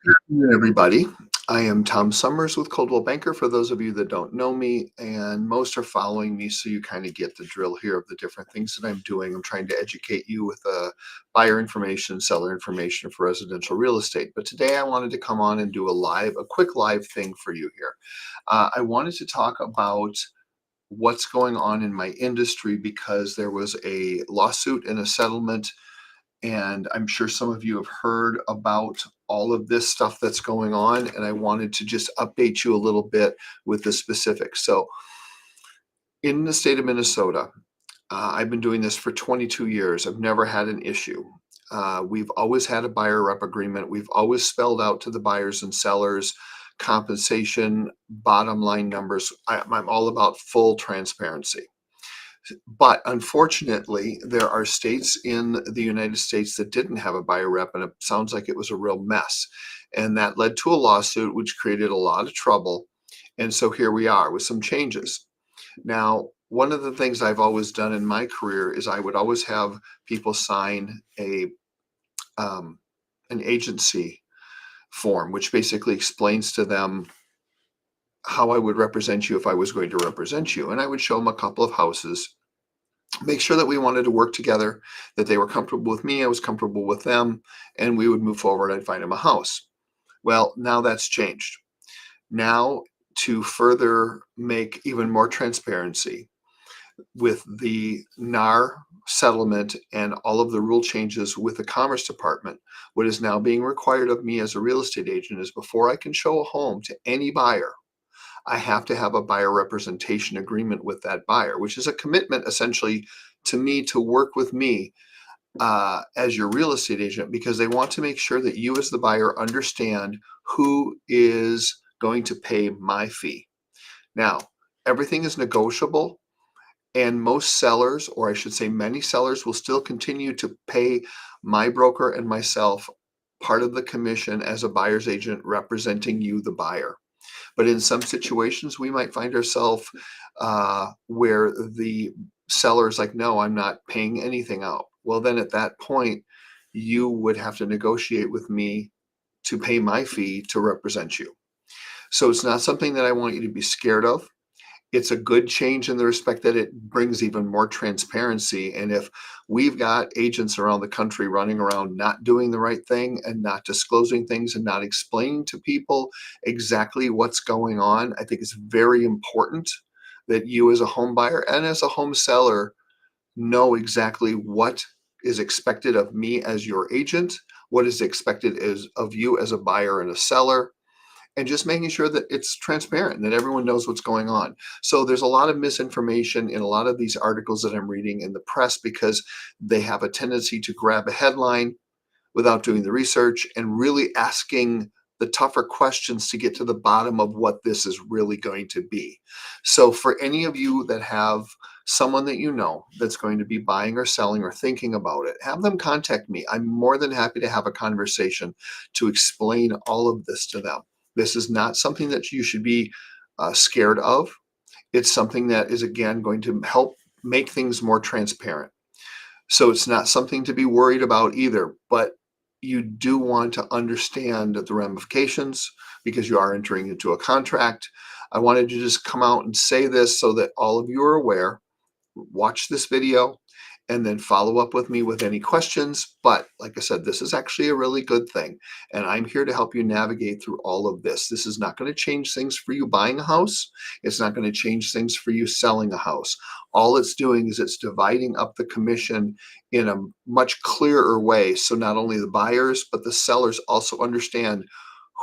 Afternoon, everybody. I am Tom Summers with Coldwell Banker, for those of you that don't know me, and most are following me, so you kind of get the drill here of the different things that I'm doing. I'm trying to educate you with buyer information, seller information for residential real estate. But today I wanted to come on and do a quick live thing for you here. I wanted to talk about what's going on in my industry because there was a lawsuit and a settlement, and I'm sure some of you have heard about all of this stuff that's going on, and I wanted to just update you a little bit with the specifics. So, in the state of Minnesota, I've been doing this for 22 years. I've never had an issue. We've always had a buyer rep agreement. We've always spelled out to the buyers and sellers compensation, bottom line numbers. I'm all about full transparency. But unfortunately, there are states in the United States that didn't have a buyer rep, and it sounds like it was a real mess. And that led to a lawsuit, which created a lot of trouble. And so here we are with some changes. Now, one of the things I've always done in my career is I would always have people sign um, an agency form, which basically explains to them how I would represent you if I was going to represent you. And I would show them a couple of houses, make sure that we wanted to work together, that they were comfortable with me, I was comfortable with them, and we would move forward. I'd find them a house. Well, now that's changed. Now, to further make even more transparency with the NAR settlement and all of the rule changes with the Commerce Department, what is now being required of me as a real estate agent is before I can show a home to any buyer, I have to have a buyer representation agreement with that buyer, which is a commitment essentially to me to work with me as your real estate agent, because they want to make sure that you, as the buyer, understand who is going to pay my fee. Now, everything is negotiable, and most sellers, or I should say many sellers, will still continue to pay my broker and myself part of the commission as a buyer's agent representing you, the buyer. But in some situations, we might find ourselves where the seller is like, no, I'm not paying anything out. Well, then at that point, you would have to negotiate with me to pay my fee to represent you. So it's not something that I want you to be scared of. It's a good change in the respect that it brings even more transparency. And if we've got agents around the country running around not doing the right thing and not disclosing things and not explaining to people exactly what's going on, I think it's very important that you, as a home buyer and as a home seller, know exactly what is expected of me as your agent, what is expected of you as a buyer and a seller, and just making sure that it's transparent and that everyone knows what's going on. So there's a lot of misinformation in a lot of these articles that I'm reading in the press because they have a tendency to grab a headline without doing the research and really asking the tougher questions to get to the bottom of what this is really going to be. So for any of you that have someone that you know that's going to be buying or selling or thinking about it, have them contact me. I'm more than happy to have a conversation to explain all of this to them. This is not something that you should be scared of. It's something that is, again, going to help make things more transparent. So it's not something to be worried about either, but you do want to understand the ramifications because you are entering into a contract. I wanted to just come out and say this so that all of you are aware. Watch this video and then follow up with me with any questions. But like I said, this is actually a really good thing. And I'm here to help you navigate through all of this. This is not going to change things for you buying a house. It's not going to change things for you selling a house. All it's doing is it's dividing up the commission in a much clearer way. So not only the buyers, but the sellers also understand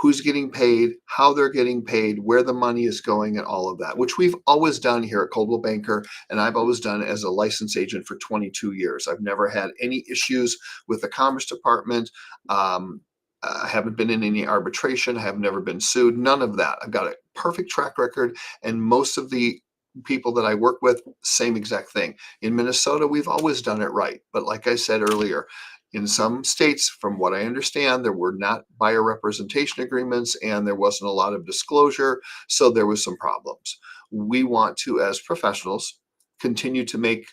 who's getting paid, how they're getting paid, where the money is going, and all of that, which we've always done here at Coldwell Banker, and I've always done as a licensed agent for 22 years. I've never had any issues with the Commerce Department. I haven't been in any arbitration. I have never been sued. None of that. I've got a perfect track record, and most of the people that I work with, same exact thing. In Minnesota, we've always done it right. But like I said earlier, in some states, from what I understand, there were not buyer representation agreements and there wasn't a lot of disclosure. So there was some problems. We want to, as professionals, continue to make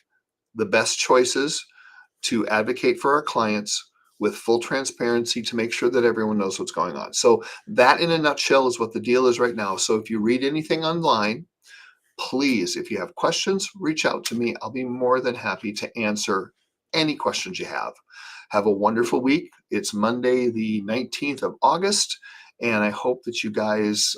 the best choices to advocate for our clients with full transparency to make sure that everyone knows what's going on. So that in a nutshell is what the deal is right now. So if you read anything online, please, if you have questions, reach out to me. I'll be more than happy to answer any questions you have. Have a wonderful week. It's Monday, the 19th of August, and I hope that you guys